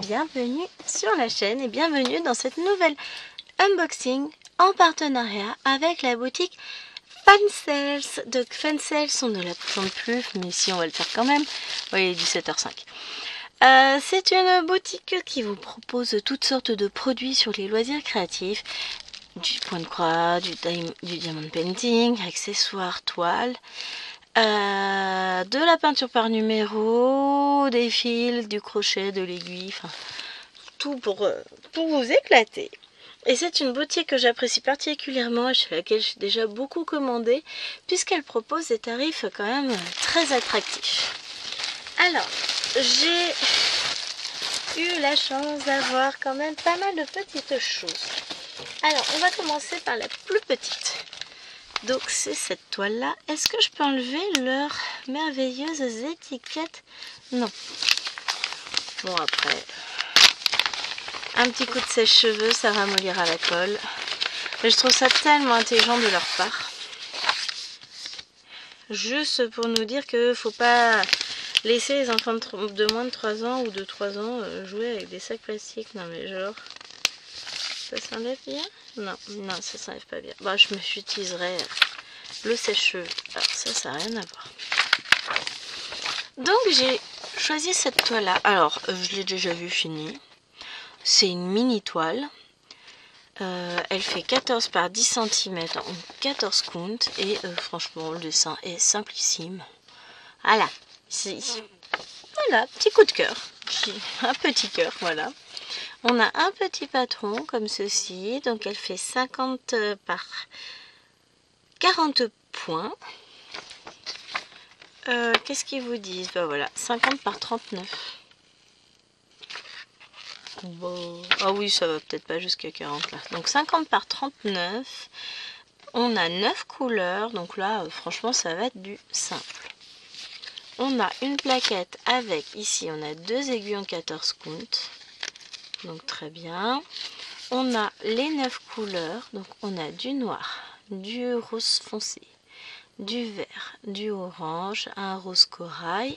bienvenue sur la chaîne et bienvenue dans cette nouvelle unboxing en partenariat avec la boutique Fansales. Donc Fansales, on ne la présente plus, mais si on va le faire quand même. Oui, il est 17h05. C'est une boutique qui vous propose toutes sortes de produits sur les loisirs créatifs, du point de croix, du diamond painting, accessoires, toiles, de la peinture par numéro, des fils, du crochet, de l'aiguille, enfin tout pour vous éclater. Et c'est une boutique que j'apprécie particulièrement et chez laquelle j'ai déjà beaucoup commandé, puisqu'elle propose des tarifs quand même très attractifs. Alors, j'ai eu la chance d'avoir quand même pas mal de petites choses. Alors, on va commencer par la plus petite. Donc, c'est cette toile-là. Est-ce que je peux enlever leurs merveilleuses étiquettes? Non. Bon, après, un petit coup de sèche-cheveux, ça ramollira la colle. Mais je trouve ça tellement intelligent de leur part. Juste pour nous dire qu'il ne faut pas laisser les enfants de moins de 3 ans ou de 3 ans jouer avec des sacs plastiques. Non mais genre, ça s'enlève bien? Non, non, ça s'enlève pas bien. Bon, j'utiliserai le sèche-cheveux. Alors ça n'a rien à voir. Donc j'ai choisi cette toile-là. Alors, je l'ai déjà vue finie. C'est une mini toile. Elle fait 14 par 10 cm en 14 counts. Et franchement, le dessin est simplissime. Voilà. Voilà, petit coup de cœur. Un petit cœur, voilà. On a un petit patron comme ceci. Donc elle fait 50 par 40 points. Qu'est-ce qu'ils vous disent? Ben voilà, 50 par 39. Bon. Ah oui, ça va peut-être pas jusqu'à 40 là. Donc 50 par 39. On a 9 couleurs. Donc là, franchement, ça va être du simple. On a une plaquette avec, ici, on a 2 aiguillons 14 counts. Donc très bien. On a les 9 couleurs. Donc on a du noir, du rose foncé, du vert, du orange, un rose corail.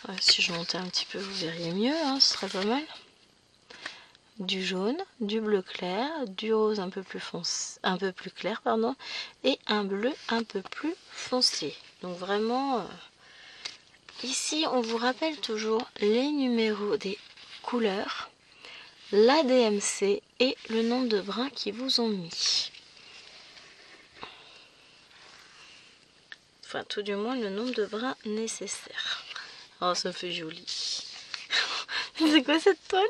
Ouais, si je montais un petit peu, vous verriez mieux, hein, ce serait pas mal. Du jaune, du bleu clair, du rose un peu plus foncé, un peu plus clair, pardon, et un bleu un peu plus foncé. Donc vraiment, ici on vous rappelle toujours les numéros des couleurs, la DMC et le nombre de brins qui vous ont mis. Enfin, tout du moins le nombre de brins nécessaires. Oh, ça fait joli. C'est quoi cette toile?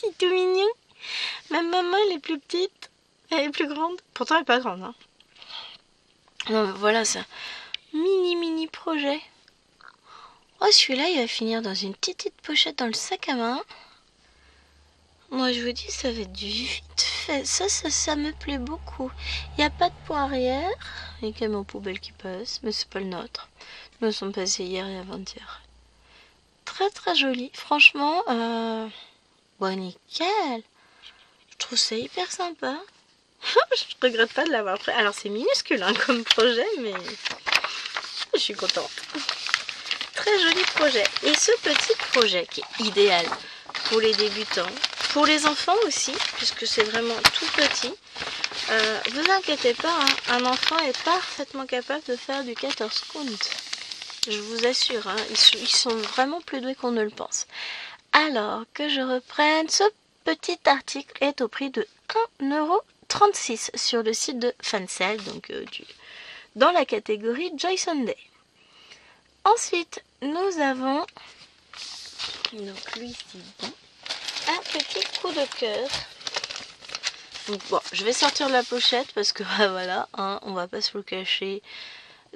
C'est tout mignon. Même maman, elle est plus petite. Elle est plus grande. Pourtant, elle n'est pas grande. Hein. Non, voilà, c'est un mini projet. Oh, celui-là, il va finir dans une petite pochette dans le sac à main. Moi, je vous dis, ça va être du vite fait. Ça me plaît beaucoup. Il n'y a pas de point arrière. Il y a quand même en poubelle qui passe, mais c'est pas le nôtre. Nous sommes passés hier et avant-hier. Très joli. Franchement, bon, nickel. Je trouve ça hyper sympa. Je regrette pas de l'avoir pris. Alors, c'est minuscule hein, comme projet, mais je suis contente. Très joli projet. Et ce petit projet qui est idéal pour les débutants, pour les enfants aussi, puisque c'est vraiment tout petit. Vous inquiétez pas, hein, un enfant est parfaitement capable de faire du 14 counts. Je vous assure, hein, ils sont vraiment plus doués qu'on ne le pense. Alors que je reprenne, ce petit article est au prix de 1,36 € sur le site de Fansales, donc dans la catégorie Joy Sunday. Ensuite, nous avons, donc lui c'est bon, un petit coup de cœur. Donc bon, je vais sortir la pochette parce que voilà, hein, on va pas se le cacher.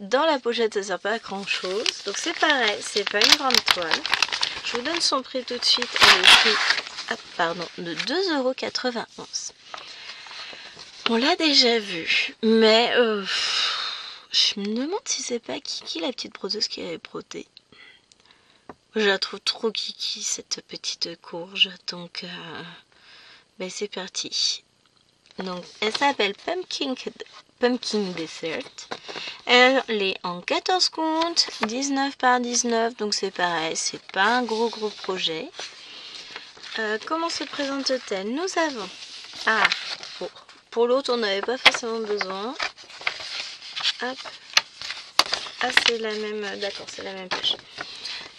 Dans la pochette, ça sert pas à grand chose. Donc c'est pareil, c'est pas une grande toile. Je vous donne son prix tout de suite. Elle est de 2,91 €. On l'a déjà vu, mais je me demande si c'est pas Kiki, la petite brodeuse qui avait brodé. Je la trouve trop kiki, cette petite courge. Donc, ben c'est parti. Donc, elle s'appelle Pumpkin Dessert. Elle est en 14 counts, 19 par 19. Donc, c'est pareil, c'est pas un gros projet. comment se présente-t-elle? Nous avons... Ah, bon, pour l'autre, on n'avait pas forcément besoin. Hop. Ah, c'est la même... D'accord, c'est la même page.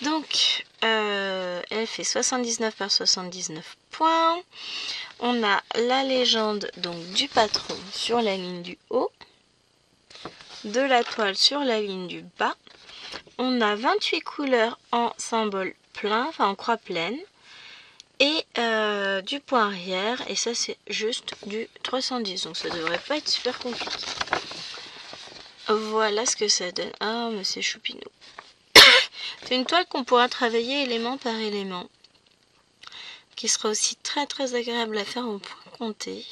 Donc, elle fait 79 par 79 points. On a la légende donc du patron sur la ligne du haut, de la toile sur la ligne du bas. On a 28 couleurs en symbole plein, enfin en croix pleine, et du point arrière, et ça c'est juste du 310, donc ça devrait pas être super compliqué. Voilà ce que ça donne. Ah, mais c'est choupinou. C'est une toile qu'on pourra travailler élément par élément, qui sera aussi très très agréable à faire en point compté.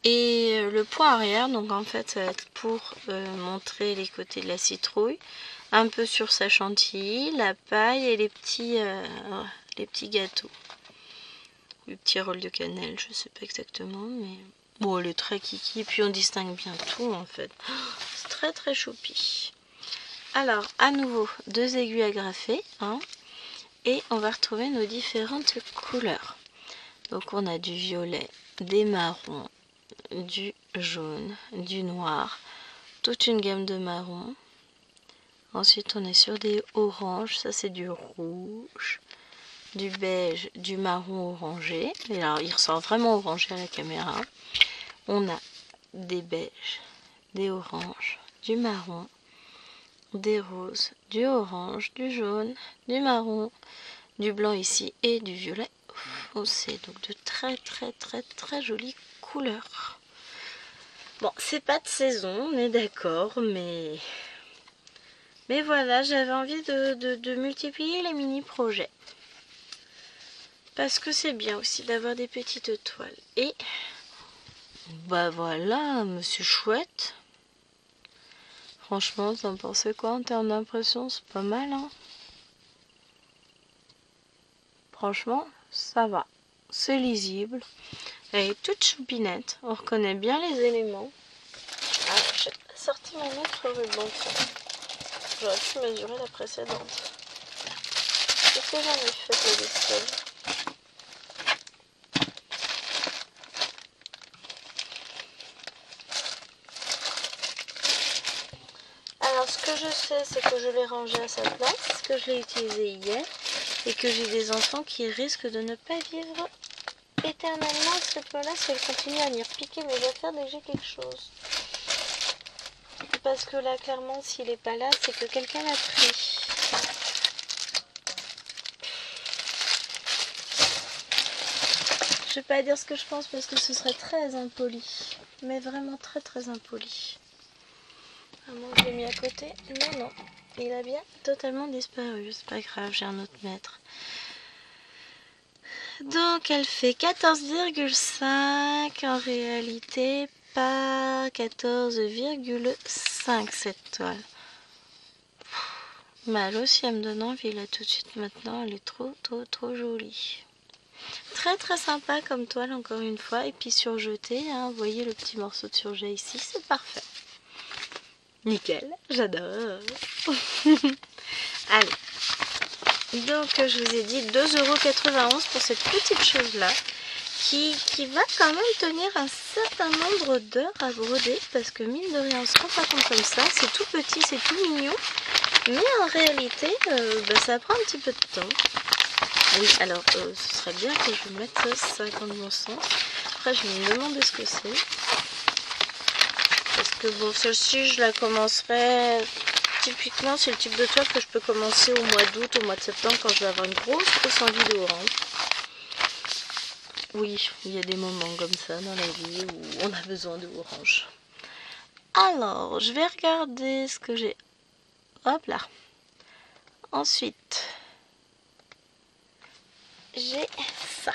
Et le point arrière, donc en fait ça va être pour montrer les côtés de la citrouille, un peu sur sa chantilly, la paille et les petits gâteaux. Le petit rôle de cannelle, je sais pas exactement, mais bon, elle est très kiki, et puis on distingue bien tout en fait. C'est très très choupi. Alors, à nouveau, 2 aiguilles agrafées, hein, et on va retrouver nos différentes couleurs. Donc on a du violet, des marrons, du jaune, du noir, toute une gamme de marron. Ensuite on est sur des oranges, ça c'est du rouge, du beige, du marron orangé. Et alors il ressort vraiment orangé à la caméra. On a des beiges, des oranges, du marron, des roses, du orange, du jaune, du marron, du blanc ici et du violet foncé. Donc de très très très très jolies couleurs. Bon, c'est pas de saison, on est d'accord, mais voilà, j'avais envie de multiplier les mini-projets. Parce que c'est bien aussi d'avoir des petites toiles. Et bah voilà, monsieur chouette. Franchement, t'en pensais quoi en termes d'impression? C'est pas mal, hein? Franchement, ça va. C'est lisible. Elle est toute choupinette. On reconnaît bien les éléments. Ah, j'ai sorti mon autre ruban. J'aurais pu mesurer la précédente. Qu'est-ce que j'en ai fait de la vaisselle? Alors, ce que je sais, c'est que je l'ai rangé à sa place, que je l'ai utilisé hier, et que j'ai des enfants qui risquent de ne pas vivre éternellement à ce rythme-là si elle continue à venir piquer mes affaires dès que j'ai quelque chose. Parce que là, clairement, s'il n'est pas là, c'est que quelqu'un l'a pris. Je vais pas dire ce que je pense parce que ce serait très impoli. Mais vraiment très très impoli. Ah, moi, je l'ai mis à côté. Non, non. Il a bien totalement disparu. C'est pas grave, j'ai un autre mètre. Donc, elle fait 14,5 en réalité par 14,5 cette toile. Mal aussi, elle me donne envie là tout de suite maintenant. Elle est trop trop trop jolie. Très très sympa comme toile encore une fois. Et puis surjetée, hein, vous voyez le petit morceau de surjet ici, c'est parfait. Nickel, j'adore. Allez. Donc je vous ai dit 2,91 € pour cette petite chose là. Qui va quand même tenir un certain nombre d'heures à broder. Parce que mine de rien, on se rend pas compte comme ça. C'est tout petit, c'est tout mignon. Mais en réalité, ça prend un petit peu de temps. Oui, alors ce serait bien que je mette ça dans le bon sens. Après, je vais me demander ce que c'est. Parce que bon, celle-ci, je la commencerai... Typiquement, c'est le type de toile que je peux commencer au mois d'août, au mois de septembre, quand je vais avoir une grosse envie d'orange. Oui, il y a des moments comme ça dans la vie où on a besoin d'orange. Alors, je vais regarder ce que j'ai. Hop là. Ensuite, j'ai ça.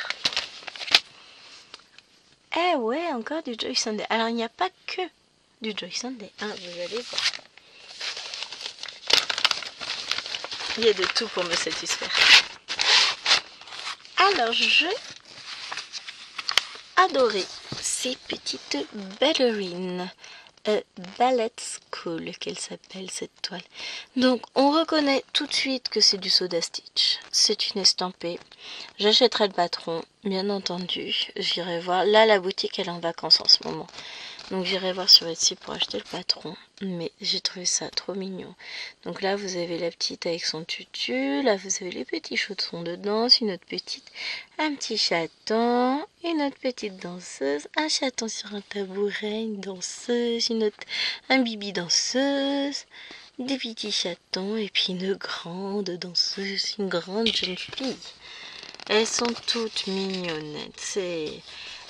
Eh ouais, encore du Joy Sunday. Alors, il n'y a pas que du Joy Sunday, hein, vous allez voir. Il y a de tout pour me satisfaire. Alors, j'ai adoré ces petites ballerines. Ballet School. Beautiful qu'elle s'appelle cette toile. Donc on reconnaît tout de suite que c'est du Soda Stitch. C'est une estampée. J'achèterai le patron, bien entendu. J'irai voir. Là la boutique elle est en vacances en ce moment. Donc j'irai voir sur Etsy pour acheter le patron. Mais j'ai trouvé ça trop mignon. Donc là vous avez la petite avec son tutu. Là vous avez les petits chaussons de danse. Une autre petite. Un petit chaton. Une autre petite danseuse. Un chaton sur un tabouret. Une danseuse. Un bibi danseuse. Des petits chatons. Et puis une grande danseuse. Une grande jeune fille. Elles sont toutes mignonnettes.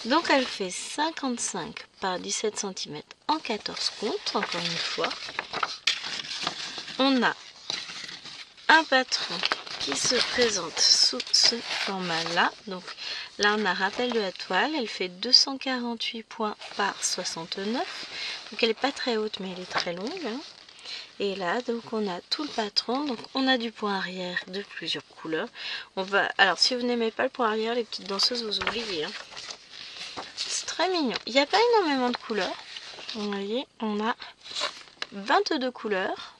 Donc elle fait 55 par 17 cm en 14 comptes, encore une fois. On a un patron qui se présente sous ce format-là. Donc là on a rappel de la toile, elle fait 248 points par 69. Donc elle n'est pas très haute mais elle est très longue. Hein. Et là donc on a tout le patron, donc on a du point arrière de plusieurs couleurs. Alors si vous n'aimez pas le point arrière, les petites danseuses vous oubliez. Hein. C'est très mignon. Il n'y a pas énormément de couleurs. Vous voyez, on a 22 couleurs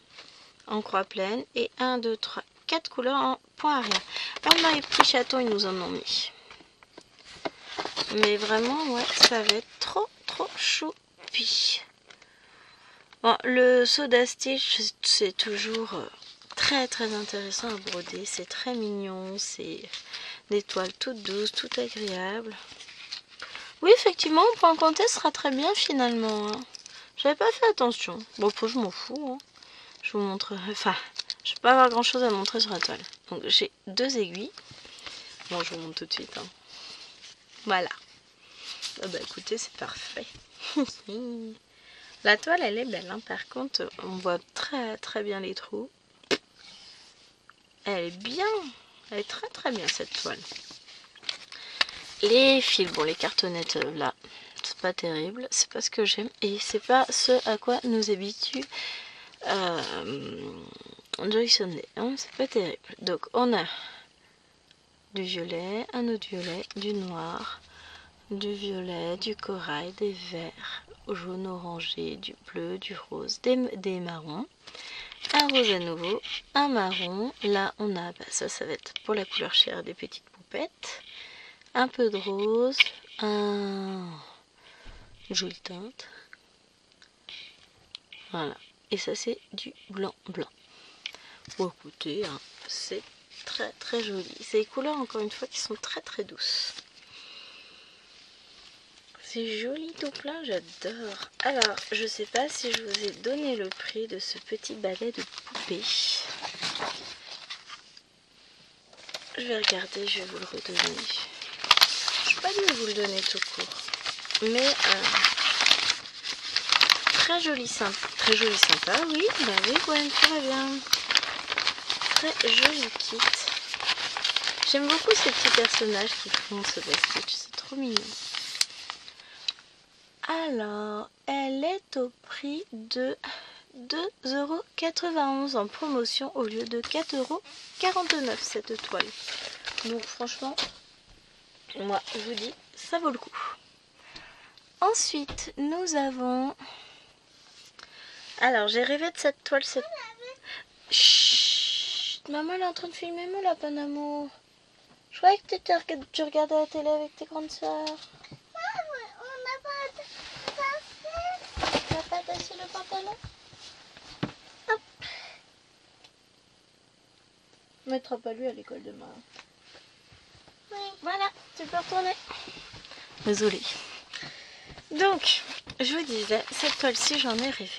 en croix pleine et 1, 2, 3, 4 couleurs en point arrière. On a les petits chatons, ils nous en ont mis. Mais vraiment, ouais, ça va être trop choupi. Bon, le Soda Stitch, c'est toujours très intéressant à broder. C'est très mignon, c'est des toiles toutes douces, toutes agréables. Oui, effectivement, le point compté sera très bien finalement. Hein. J'avais pas fait attention. Bon, je m'en fous. Hein. Je vous montrerai. Enfin, je vais pas avoir grand chose à montrer sur la toile. Donc, j'ai 2 aiguilles. Bon, je vous montre tout de suite. Hein. Voilà. Ah bah écoutez, c'est parfait. La toile, elle est belle. Hein. Par contre, on voit très bien les trous. Elle est bien. Elle est très bien cette toile. Les fils, bon les cartonnettes là, c'est pas terrible, c'est pas ce que j'aime et c'est pas ce à quoi nous habitue Joy Sunday, hein, c'est pas terrible. Donc on a du violet, un autre violet, du noir, du violet, du corail, des verts, jaune orangé, du bleu, du rose, des marrons, un rose à nouveau, un marron, là on a, ça va être pour la couleur chair des petites poupettes. Un peu de rose, une jolie teinte. Voilà. Et ça, c'est du blanc. Bon, écoutez, hein, c'est très joli. C'est des couleurs, encore une fois, qui sont très douces. C'est joli tout plein, j'adore. Alors, je sais pas si je vous ai donné le prix de ce petit balai de poupée. Je vais regarder, je vais vous le redonner. Je vais pas dû vous le donner tout court, mais très joli sympa, oui, bah oui, Gwen, tout va bien. Très joli kit. J'aime beaucoup ces petits personnages qui font ce basket, c'est trop mignon. Alors, elle est au prix de 2,91 € en promotion au lieu de 4,49 € cette toile. Donc franchement, moi je vous dis, ça vaut le coup. Ensuite, nous avons... Alors, j'ai rêvé de cette toile. Chut, maman elle est en train de filmer mon lapin d'amour. Je croyais que tu regardais la télé avec tes grandes soeurs. Tu n'as pas tassé le pantalon? Hop. On ne mettra pas lui à l'école demain. Oui. Voilà, tu peux retourner. Désolée. Donc, je vous disais, cette toile-ci, j'en ai rêvé.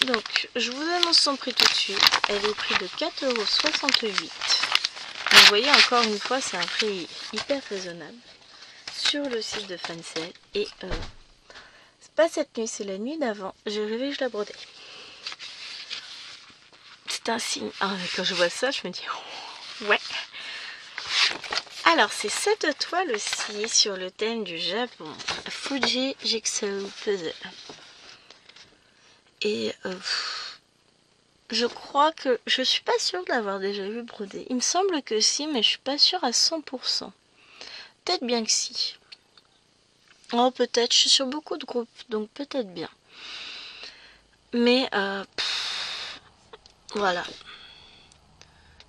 Donc, je vous annonce son prix tout de suite. Elle est au prix de 4,68 €. Vous voyez, encore une fois, c'est un prix hyper raisonnable sur le site de Fancel. Et c'est pas cette nuit, c'est la nuit d'avant. J'ai rêvé que je la brodais. C'est un signe. Ah, quand je vois ça, je me dis, oh, ouais. Alors, c'est cette toile aussi sur le thème du Japon. Fuji Jigsaw Puzzle. Et je crois que... Je suis pas sûre de l'avoir déjà vu broder. Il me semble que si, mais je suis pas sûre à 100%. Peut-être bien que si. Oh, peut-être. Je suis sur beaucoup de groupes, donc peut-être bien. Mais voilà.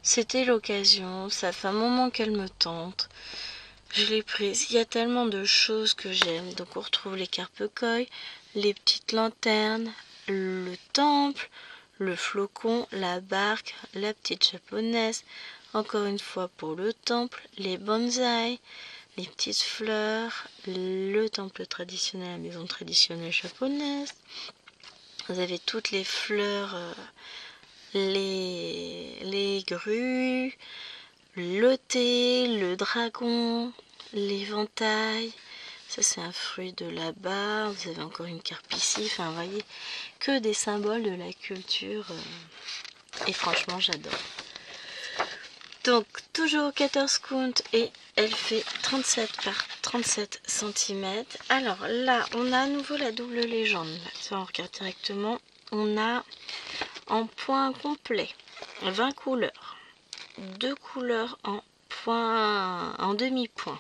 C'était l'occasion. Ça fait un moment qu'elle me tente. Je l'ai prise. Il y a tellement de choses que j'aime. Donc on retrouve les carpe-koi, les petites lanternes, le temple, le flocon, la barque, la petite japonaise. Encore une fois pour le temple, les bonsaïs, les petites fleurs, le temple traditionnel, la maison traditionnelle japonaise. Vous avez toutes les fleurs, les grues, le thé, le dragon, l'éventail. Ça c'est un fruit de là-bas. Vous avez encore une carpe ici. Enfin, vous voyez, que des symboles de la culture. Et franchement, j'adore. Donc, toujours 14 count et elle fait 37 par 37 cm. Alors là, on a à nouveau la double légende. Ça, on regarde directement. On a en point complet 20 couleurs. 2 couleurs en demi-point.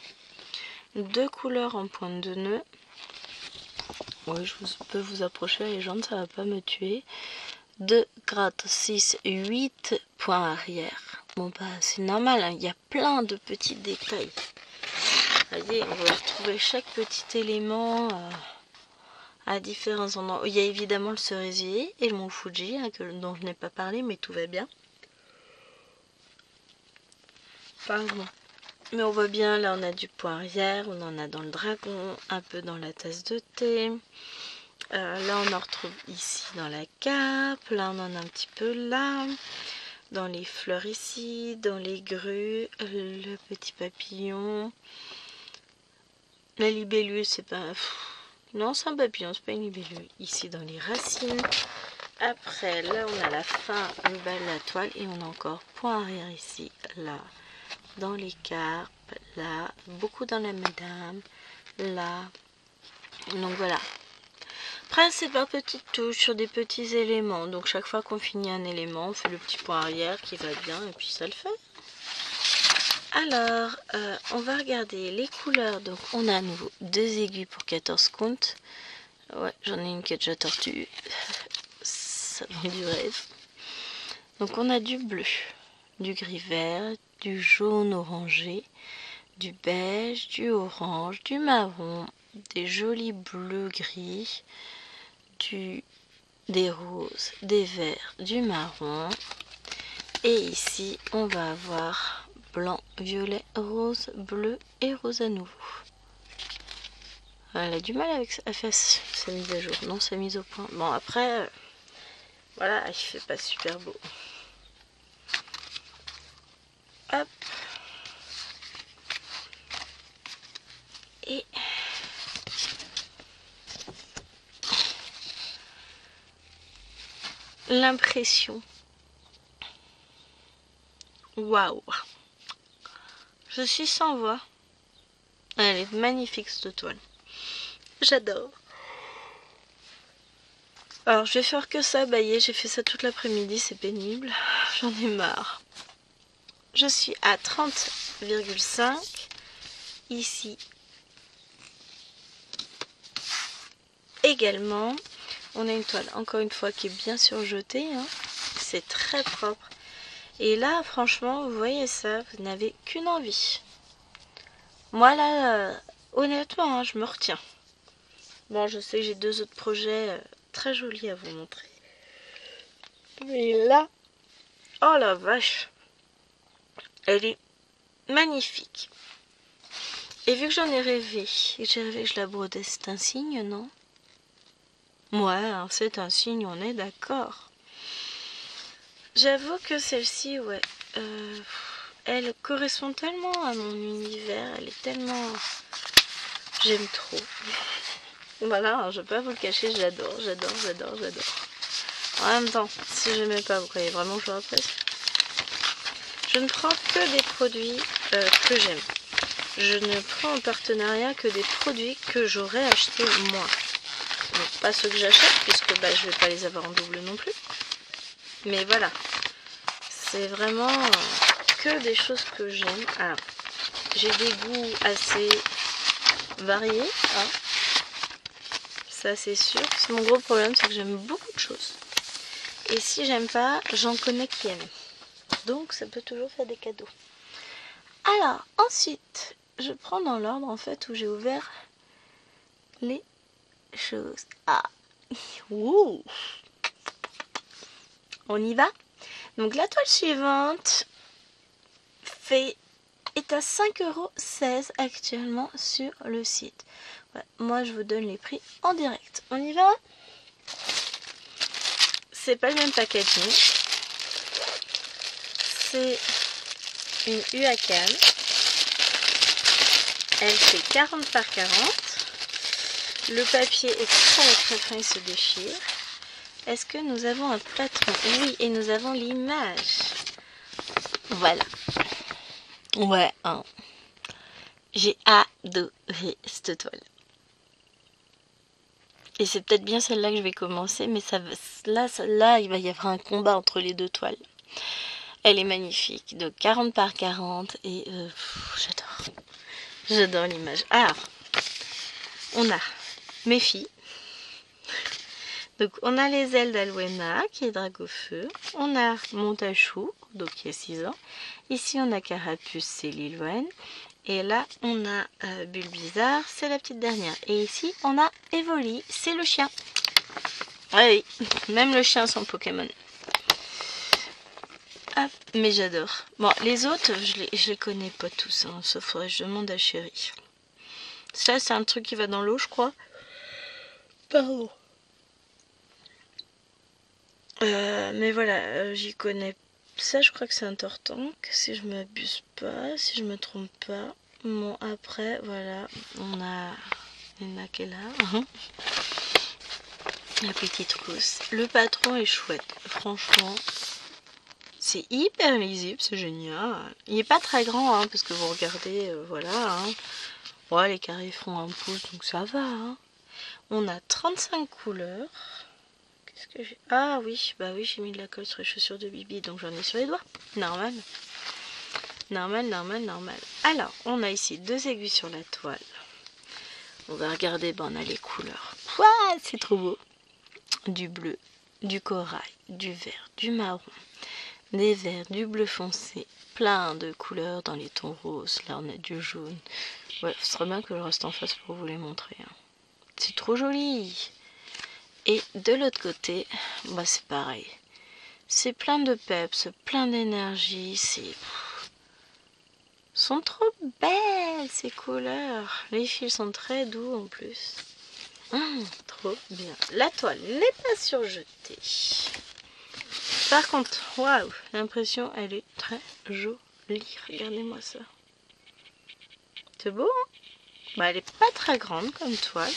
2 couleurs en pointe de nœud. Oui, je peux vous approcher la légende, ça va pas me tuer. 2 gratte 6, 8 points arrière. Bon bah c'est normal, hein. Il y a plein de petits détails. Vous voyez, on va retrouver chaque petit élément à différents endroits. Il y a évidemment le cerisier et le mont Fuji, hein, dont je n'ai pas parlé, mais tout va bien. Pardon. Mais on voit bien, là on a du point arrière, on en a dans le dragon, un peu dans la tasse de thé. Là on en retrouve ici dans la cape, là on en a un petit peu là. Dans les fleurs ici, dans les grues, le petit papillon. La libellule, c'est pas... Non, c'est un papillon, c'est pas une libellule. Ici, dans les racines. Après, là, on a la fin, le bas de la toile. Et on a encore point arrière ici, là. Dans les carpes, là. Beaucoup dans la mesdames, là. Donc, voilà. Après, c'est par petites touches sur des petits éléments. Donc, chaque fois qu'on finit un élément, on fait le petit point arrière qui va bien. Et puis, ça le fait. Alors, on va regarder les couleurs. Donc, on a à nouveau 2 aiguilles pour 14 comptes. Ouais, j'en ai une qui est déjà tortue. Ça vient du rêve. Donc, on a du bleu, du gris vert, du jaune orangé, du beige, du orange, du marron, des jolis bleus gris, des roses, des verts, du marron. Et ici, on va avoir blanc, violet, rose, bleu et rose à nouveau. Elle a du mal avec sa mise à jour, non, sa mise au point. Bon, après, voilà, il fait pas super beau. Hop. Et l'impression. Waouh! Je suis sans voix. Elle est magnifique cette toile. J'adore. Alors je vais faire que ça, bailler. J'ai fait ça toute l'après-midi, c'est pénible. J'en ai marre. Je suis à 30,5. Ici également. On a une toile, encore une fois, qui est bien surjetée. Hein. C'est très propre. Et là, franchement, vous voyez ça, vous n'avez qu'une envie. Moi, là, honnêtement, hein, je me retiens. Bon, je sais que j'ai 2 autres projets très jolis à vous montrer. Mais là, oh la vache, elle est magnifique. Et vu que j'en ai rêvé, et j'ai rêvé que je la brodais, c'est un signe, non? Ouais, c'est un signe, on est d'accord. J'avoue que celle-ci, ouais, elle correspond tellement à mon univers, elle est tellement... J'aime trop. Voilà, je vais pas vous le cacher, j'adore. En même temps, si je n'aimais pas, vous croyez vraiment que je rappelle? Je ne prends que des produits que j'aime. Je ne prends en partenariat que des produits que j'aurais acheté moi. Donc pas ceux que j'achète, puisque bah, je ne vais pas les avoir en double non plus. Mais voilà, c'est vraiment que des choses que j'aime. Alors, j'ai des goûts assez variés. Hein. ça c'est sûr. C'est mon gros problème, c'est que j'aime beaucoup de choses. Et si j'aime pas, j'en connais qui aiment. Donc ça peut toujours faire des cadeaux. Alors, ensuite, je prends dans l'ordre en fait où j'ai ouvert les choses. Ah, ouh. On y va. Donc la toile suivante est à 5,16 € actuellement sur le site. Ouais, moi je vous donne les prix en direct. On y va. C'est pas le même packaging. C'est une UACAN. Elle fait 40 par 40. Le papier est très fin, il se déchire. Est-ce que nous avons un patron? Oui, et nous avons l'image. Voilà. Ouais, hein. J'ai adoré cette toile. Et c'est peut-être bien celle-là que je vais commencer, mais là, il va y avoir un combat entre les deux toiles. Elle est magnifique, de 40 par 40, et j'adore. J'adore l'image. Alors, on a mes filles. Donc, on a les ailes d'Alwena, qui est drague au feu. On a Montachou, donc qui a 6 ans. Ici, on a Carapuce, c'est Lilwen. Et là, on a Bulbizarre, c'est la petite dernière. Et ici, on a Evoli, c'est le chien. Oui, même le chien sans Pokémon. Ah, mais j'adore. Bon, les autres, je les connais pas tous, hein, sauf faudrait que je demande à Chérie. Ça, c'est un truc qui va dans l'eau, je crois. Pardon. Mais voilà, j'y connais. Ça, je crois que c'est un Tortank, si je m'abuse pas, si je me trompe pas. Bon, après, voilà, on a Nena qui est là. La petite rousse. Le patron est chouette, franchement. C'est hyper lisible, c'est génial. Il est pas très grand, hein, parce que vous regardez, voilà. Hein. Ouais, les carrés font un pouce, donc ça va. Hein. On a 35 couleurs. Qu'est-ce que j'ai? Ah oui, bah oui, j'ai mis de la colle sur les chaussures de Bibi, donc j'en ai sur les doigts. Normal. Normal. Alors, on a ici 2 aiguilles sur la toile. On va regarder, ben, on a les couleurs. Ouah, c'est trop beau. Du bleu, du corail, du vert, du marron, des verts, du bleu foncé, plein de couleurs dans les tons roses. Là, on a du jaune. Ouais, ce serait bien que je reste en face pour vous les montrer. Hein. C'est trop joli. Et de l'autre côté, bah, c'est pareil. C'est plein de peps, plein d'énergie. Sont trop belles ces couleurs. Les fils sont très doux en plus. Trop bien. La toile n'est pas surjetée. Par contre, waouh, l'impression elle est très jolie. Regardez-moi ça. C'est beau, hein? Bah, elle est pas très grande comme toile.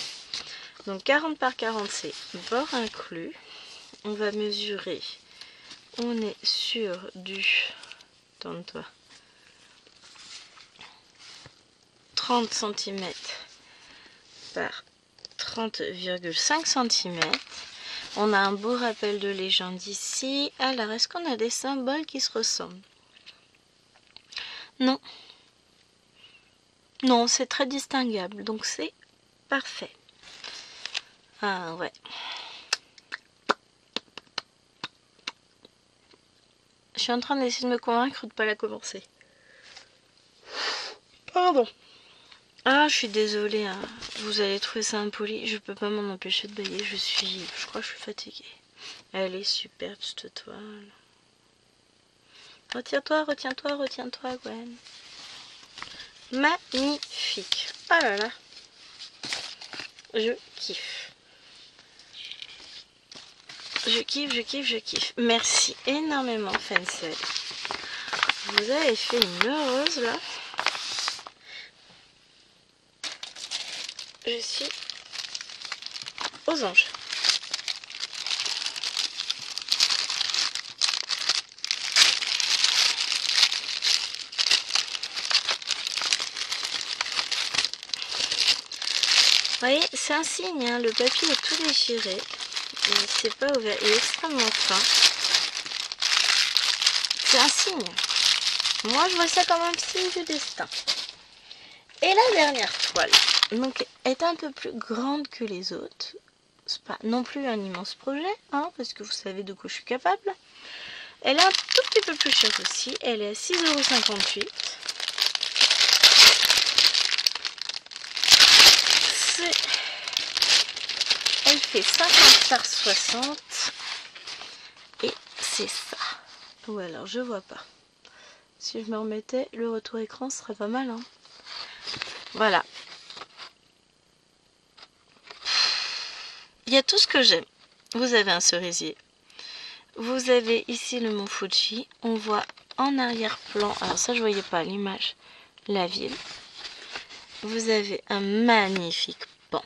Donc 40 par 40, c'est bord inclus. On va mesurer. On est sur du... Tourne-toi. 30 cm par 30,5 cm. On a un beau rappel de légende ici. Alors, est-ce qu'on a des symboles qui se ressemblent? Non. Non, c'est très distinguable, donc c'est parfait. Ah ouais. Je suis en train d'essayer de me convaincre de ne pas la commencer. Pardon. Ah, je suis désolée, hein. Vous allez trouver ça impoli. Je peux pas m'en empêcher de bailler. Je crois que je suis fatiguée. Elle est superbe cette toile. Retiens-toi, Gwen. Magnifique. Oh là là. Je kiffe. Je kiffe. Merci énormément, Fencel. Vous avez fait une heureuse là. Je suis aux anges. Vous voyez, c'est un signe, hein, le papier est tout déchiré. C'est pas ouvert, il est extrêmement fin. C'est un signe. Moi, je vois ça comme un signe du destin. Et la dernière toile, donc, est un peu plus grande que les autres. c'est pas non plus un immense projet, hein, parce que vous savez de quoi je suis capable. Elle est un tout petit peu plus chère aussi, elle est à 6,58 €. Elle fait 50 par 60 et c'est ça. Ou alors je vois pas. Si je me remettais, le retour écran serait pas mal, hein. Voilà. Il y a tout ce que j'aime. Vous avez un cerisier. Vous avez ici le mont Fuji. On voit en arrière-plan, alors ça je voyais pas l'image, la ville. Vous avez un magnifique pan.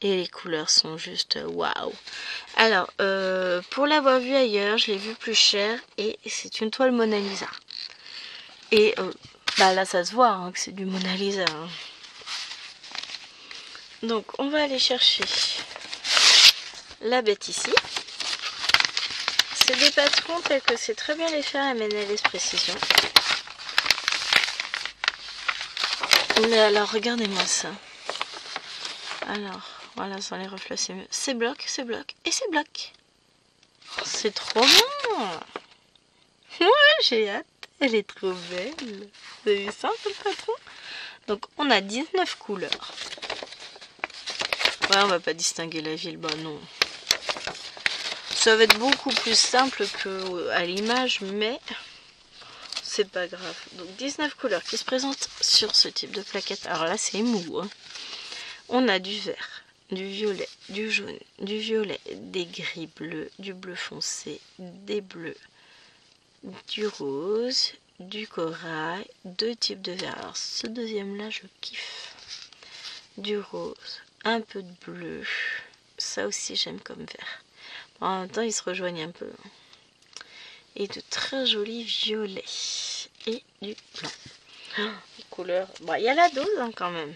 Et les couleurs sont juste waouh. Alors, pour l'avoir vu ailleurs, je l'ai vu plus cher et c'est une toile Mona Lisa. Et bah là ça se voit hein, que c'est du Mona Lisa. Hein. Donc on va aller chercher la bête ici. C'est des patrons tels que c'est très bien les faire à Menela's Précision. Mais alors regardez-moi ça. Alors voilà, sans les reflets c'est mieux. C'est bloc et c'est bloc. C'est trop bien. Ouais, j'ai hâte. Elle est trop belle. Vous avez vu ça, le patron? Donc, on a 19 couleurs. Ouais, on va pas distinguer la ville. Bah non. Ça va être beaucoup plus simple qu'à l'image, mais c'est pas grave. Donc, 19 couleurs qui se présentent sur ce type de plaquette. Alors là, c'est mou. Hein. On a du vert, du violet, du jaune, du violet, des gris bleus, du bleu foncé, des bleus, du rose, du corail, deux types de vert. Alors ce deuxième là je kiffe. Du rose, un peu de bleu, ça aussi j'aime comme vert. En même temps ils se rejoignent un peu. Et de très jolis violets et du blanc. Les couleurs, bon il y a la dose hein, quand même.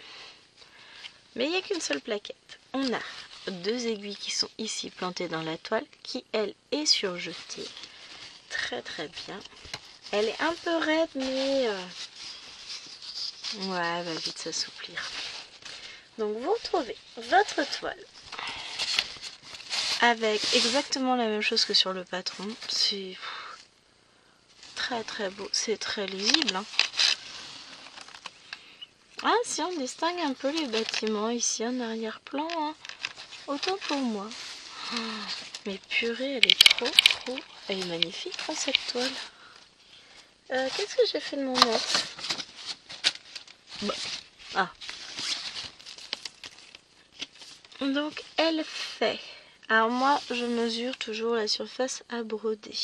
Mais il n'y a qu'une seule plaquette. On a deux aiguilles qui sont ici plantées dans la toile qui elle est surjetée. Très très bien. Elle est un peu raide mais ouais, elle va vite s'assouplir. Donc vous retrouvez votre toile avec exactement la même chose que sur le patron. C'est très très beau, c'est très lisible. Hein. Ah si on distingue un peu les bâtiments ici en arrière-plan, hein. Autant pour moi. Oh, mais purée, elle est trop. Elle est magnifique hein, cette toile. Qu'est-ce que j'ai fait de mon mètre? Bon. Ah. Donc elle fait. Alors moi je mesure toujours la surface à broder.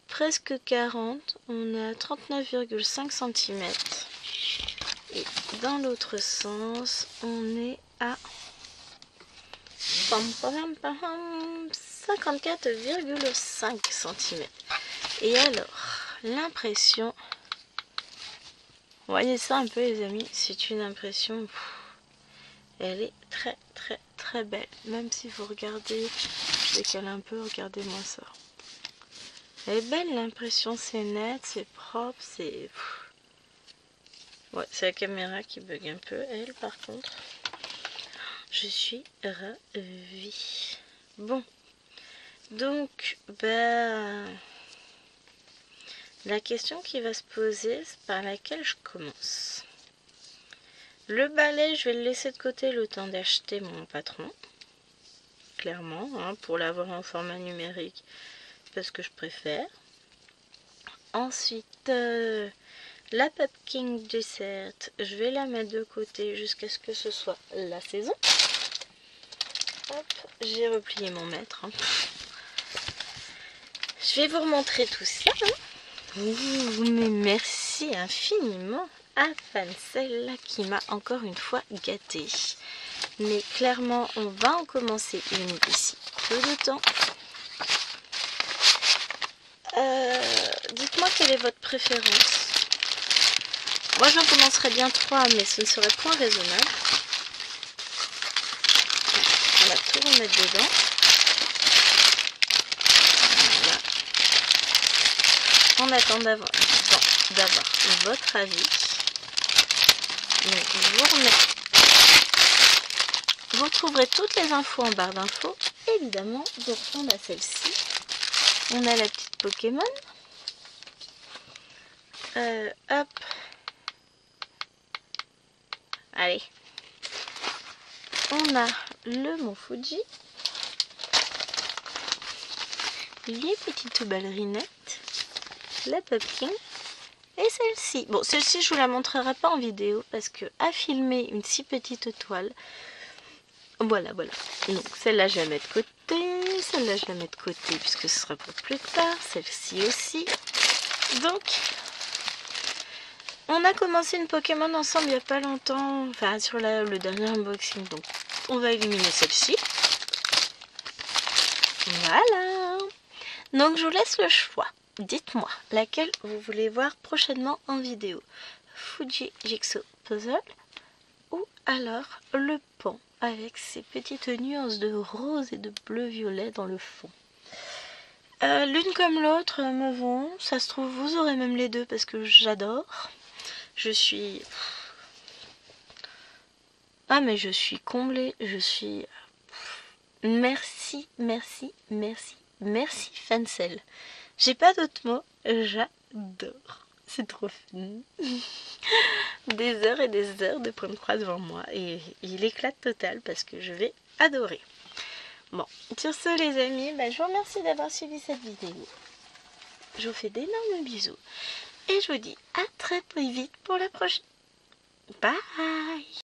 Presque 40. On a 39,5 cm. Et dans l'autre sens, on est à 54,5 cm. Et alors, l'impression, voyez ça un peu les amis, c'est une impression, elle est très très très belle. Même si vous regardez, je décale un peu, regardez-moi ça. Elle est belle l'impression, c'est net, c'est propre, c'est... Ouais, c'est la caméra qui bug un peu, elle par contre. Je suis ravie. Bon, donc, la question qui va se poser, c'est par laquelle je commence. Le balai, je vais le laisser de côté le temps d'acheter mon patron. Clairement, hein, pour l'avoir en format numérique, parce que je préfère. Ensuite, la Pumpkin Dessert, je vais la mettre de côté jusqu'à ce que ce soit la saison. Hop, j'ai replié mon mètre. Hein. Je vais vous remontrer tout ça. Hein. Mais merci infiniment à Fancel qui m'a encore une fois gâtée. Mais clairement, on va en commencer une d'ici peu de temps. Dites-moi quelle est votre préférence. Moi j'en commencerai bien 3, mais ce ne serait point raisonnable. On va tout remettre dedans. Voilà. En attendant d'avoir votre avis. Donc je vous remets Vous retrouverez toutes les infos en barre d'infos. Évidemment, donc on a celle-ci. On a la petite Pokémon. Hop. Allez. On a le Mont Fuji. Les petites ballerinettes. La Pumpkin. Et celle-ci. Bon, celle-ci, je vous la montrerai pas en vidéo parce que à filmer une si petite toile. Voilà. Donc, celle-là, je la mets de côté. Celle-là, je la mets de côté puisque ce sera pour plus tard. Celle-ci aussi. Donc, on a commencé une Pokémon ensemble il n'y a pas longtemps. Enfin, sur le dernier unboxing. Donc, on va éliminer celle-ci. Voilà. Donc, je vous laisse le choix. Dites-moi laquelle vous voulez voir prochainement en vidéo. Fuji Jigsaw Puzzle ou alors le pont avec ses petites nuances de rose et de bleu-violet dans le fond. L'une comme l'autre me vont. Ça se trouve, vous aurez même les deux parce que j'adore. Je suis... Ah mais je suis comblée. Je suis... Merci Fancel. J'ai pas d'autres mots. J'adore. C'est trop fun. Des heures et des heures de point de croix devant moi. Et il éclate total parce que je vais adorer. Bon, sur ce les amis, je vous remercie d'avoir suivi cette vidéo. Je vous fais d'énormes bisous. Et je vous dis à très vite pour la prochaine. Bye!